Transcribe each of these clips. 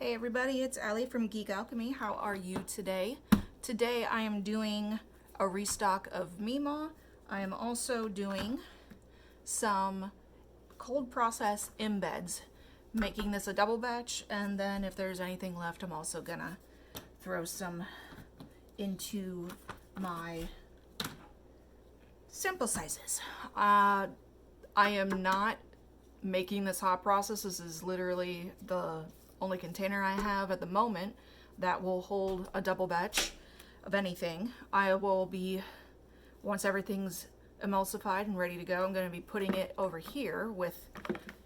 Hey everybody, it's Allie from Geek Alchemy. How are you today? Today I am doing a restock of MeMaw. I am also doing some cold process embeds, making this a double batch, and then if there's anything left, I'm also gonna throw some into my sample sizes. I am not making this hot process. This is literally the only container I have at the moment that will hold a double batch of anything. I will be, once everything's emulsified and ready to go, I'm going to be putting it over here with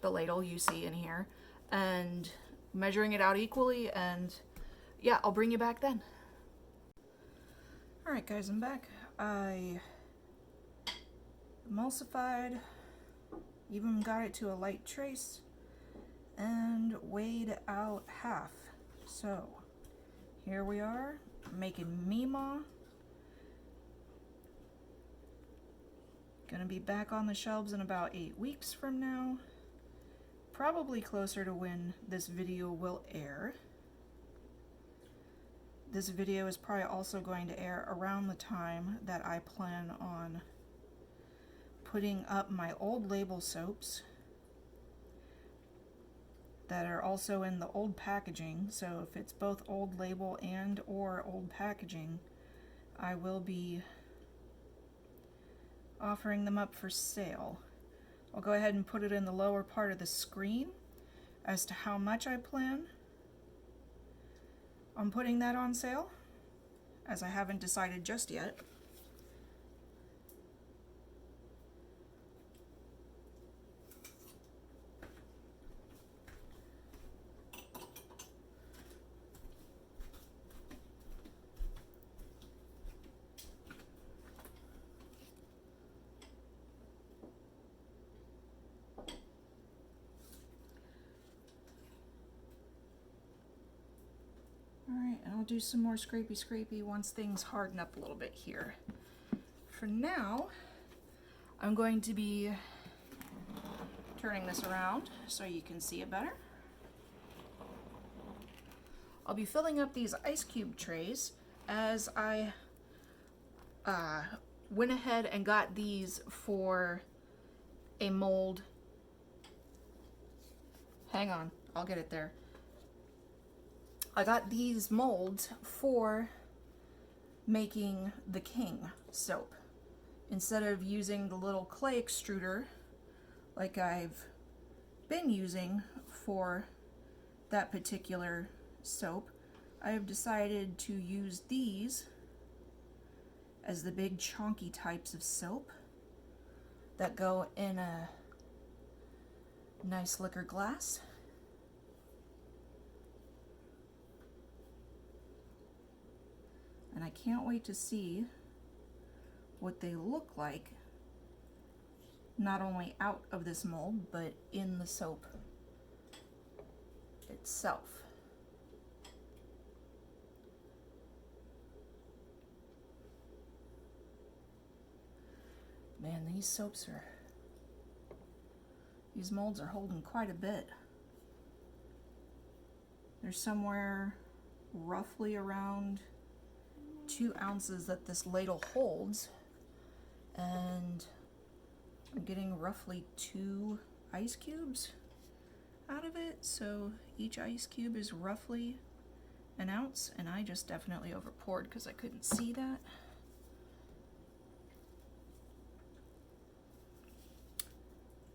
the ladle you see in here and measuring it out equally, and yeah, I'll bring you back then. Alright guys, I'm back. I emulsified, even got it to a light trace, and weighed out half. So here we are making MeMaw. Gonna be back on the shelves in about 8 weeks from now, probably closer to when this video will air. This video is probably also going to air around the time that I plan on putting up my old label soaps that are also in the old packaging. So if it's both old label and or old packaging, I will be offering them up for sale. I'll go ahead and put it in the lower part of the screen as to how much I plan on putting that on sale, as I haven't decided just yet. Alright, and I'll do some more scrapey once things harden up a little bit here. For now, I'm going to be turning this around so you can see it better. I'll be filling up these ice cube trays as I went ahead and got these for a mold. Hang on, I'll get it there. I got these molds for making the King soap. Instead of using the little clay extruder like I've been using for that particular soap, I have decided to use these as the big chunky types of soap that go in a nice liquor glass. And I can't wait to see what they look like, not only out of this mold, but in the soap itself. Man, these molds are holding quite a bit. There's somewhere roughly around 2 ounces that this ladle holds, and I'm getting roughly 2 ice cubes out of it, so each ice cube is roughly an ounce, and I just definitely over poured because I couldn't see that.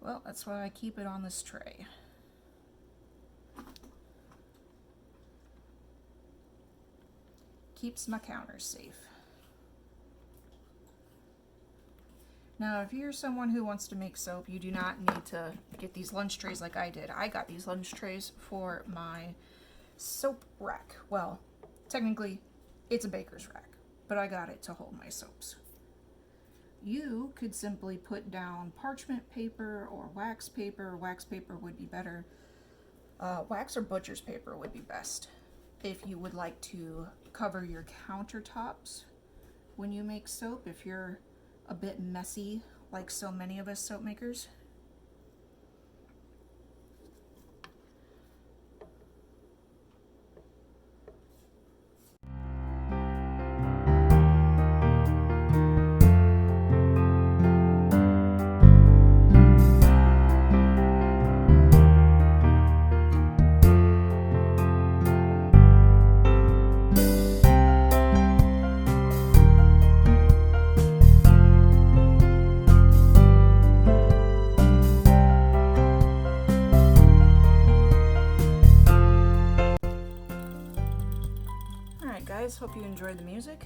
Well, that's why I keep it on this tray. Keeps my counters safe. Now, if you're someone who wants to make soap, you do not need to get these lunch trays like I did. I got these lunch trays for my soap rack. Well, technically, it's a baker's rack, but I got it to hold my soaps. You could simply put down parchment paper or wax paper. Wax paper would be better. Wax or butcher's paper would be best if you would like to cover your countertops when you make soap, if you're a bit messy like so many of us soap makers. guys. Hope you enjoyed the music.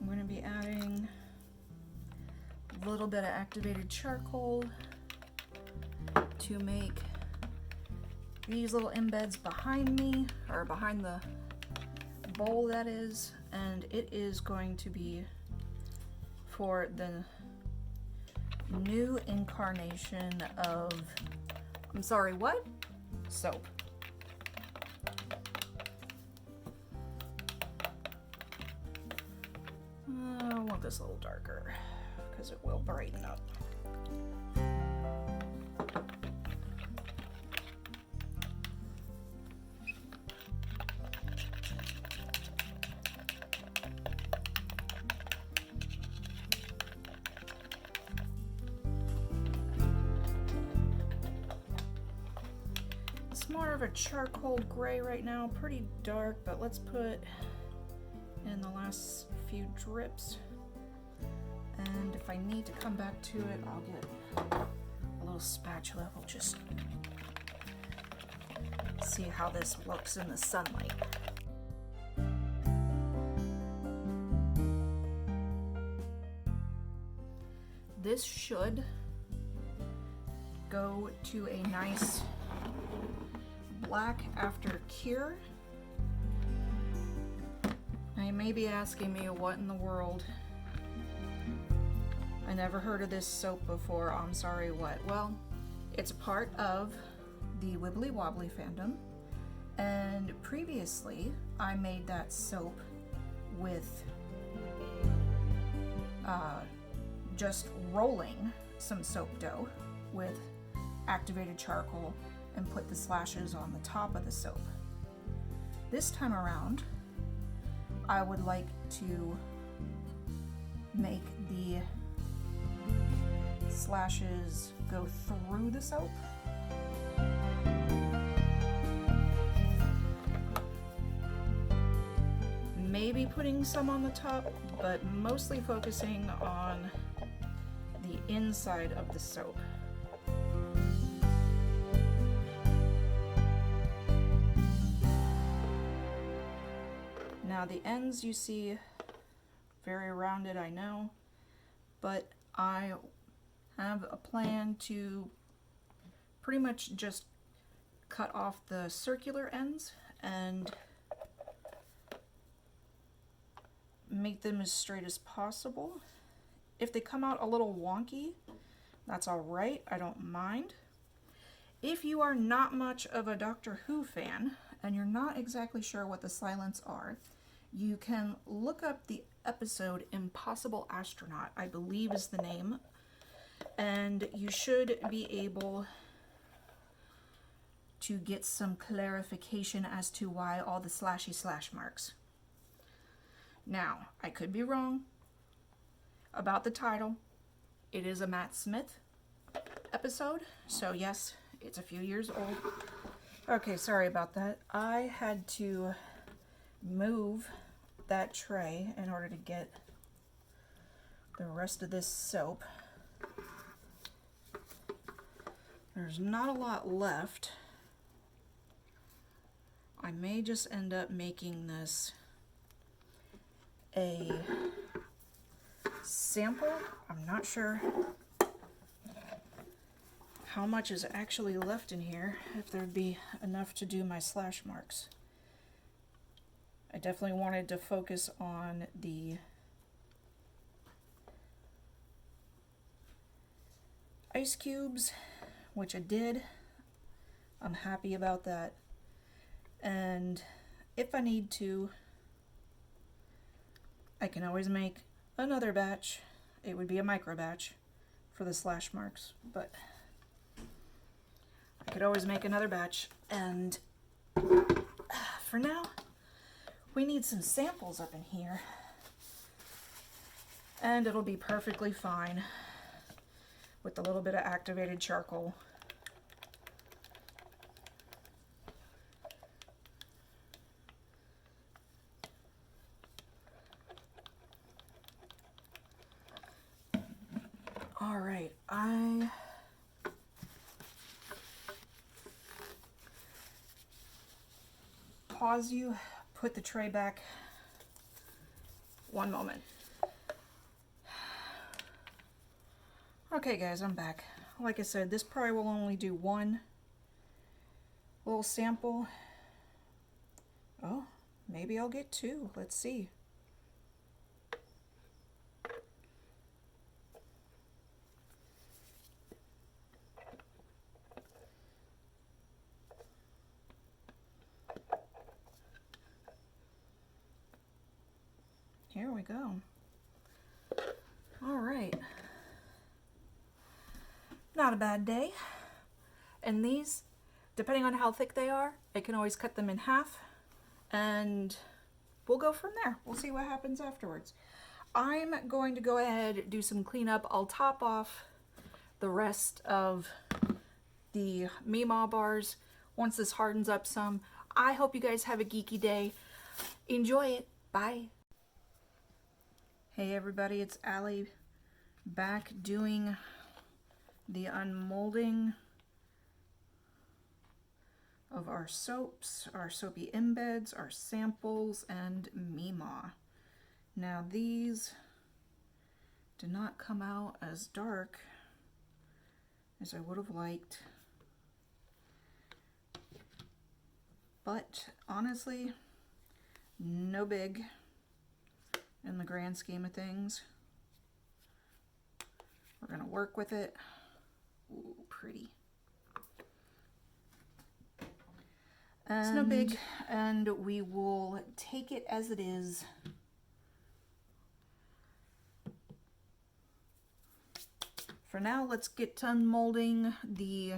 I'm going to be adding a little bit of activated charcoal to make these little embeds behind me, or behind the bowl that is, and it is going to be for the new incarnation of, I'm sorry, what? Soap. I want this a little darker because it will brighten up. It's more of a charcoal gray right now, pretty dark, but let's put in the last few drips. And if I need to come back to it, I'll get a little spatula. We'll just see how this looks in the sunlight. This should go to a nice black after cure. Now you may be asking me, what in the world? I never heard of this soap before. I'm sorry, what? Well, it's a part of the Wibbly Wobbly fandom, and previously I made that soap with just rolling some soap dough with activated charcoal and put the slashes on the top of the soap. This time around, I would like to make the slashes go through the soap. Maybe putting some on the top, but mostly focusing on the inside of the soap. Now the ends you see very rounded, I know, but I have a plan to pretty much just cut off the circular ends and make them as straight as possible. If they come out a little wonky, that's alright, I don't mind. If you are not much of a Doctor Who fan and you're not exactly sure what the silents are, you can look up the episode Impossible Astronaut, I believe is the name, and you should be able to get some clarification as to why all the slashy slash marks. Now, I could be wrong about the title. It is a Matt Smith episode, so yes, it's a few years old. Okay, sorry about that. I had to move that tray in order to get the rest of this soap. There's not a lot left. I may just end up making this a sample. I'm not sure how much is actually left in here, if there'd be enough to do my slash marks. I definitely wanted to focus on the ice cubes, which I did. I'm happy about that. And if I need to, I can always make another batch. It would be a micro batch for the slash marks, but I could always make another batch. And for now, we need some samples up in here, and it'll be perfectly fine with a little bit of activated charcoal. All right, I pause you put the tray back. One moment. Okay guys, I'm back. Like I said, this probably will only do one little sample. Oh, maybe I'll get two. Let's see. Here we go. All right. Not a bad day. And these, depending on how thick they are, I can always cut them in half and we'll go from there. We'll see what happens afterwards. I'm going to go ahead and do some cleanup. I'll top off the rest of the MeMaw bars once this hardens up some. I hope you guys have a geeky day. Enjoy it. Bye. Hey everybody, it's Allie back doing the unmolding of our soaps, our soapy embeds, our samples, and MeMaw. Now these did not come out as dark as I would have liked, but honestly, no big in the grand scheme of things. We're gonna work with it. Ooh, pretty. It's no big, and we will take it as it is. For now, let's get to unmolding the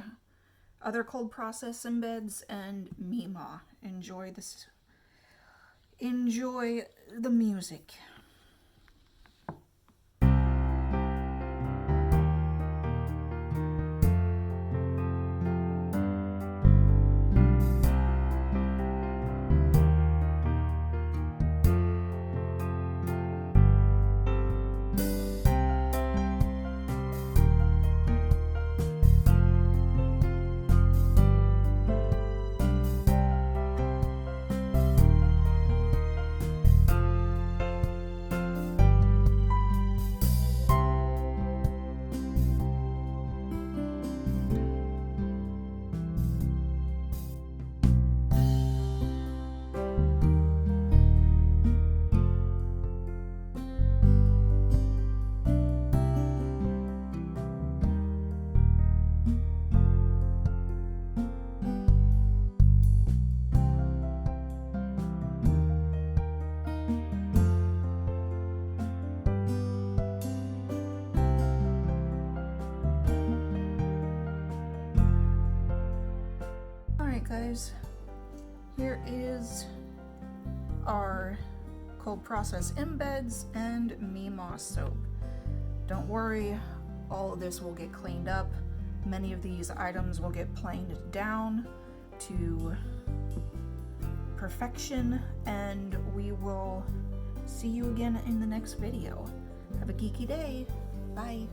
other cold process embeds and MeMaw. Enjoy this. Enjoy the music. Guys, here is our cold process embeds and MeMaw soap. Don't worry, all of this will get cleaned up. Many of these items will get planed down to perfection, and we will see you again in the next video. Have a geeky day. Bye.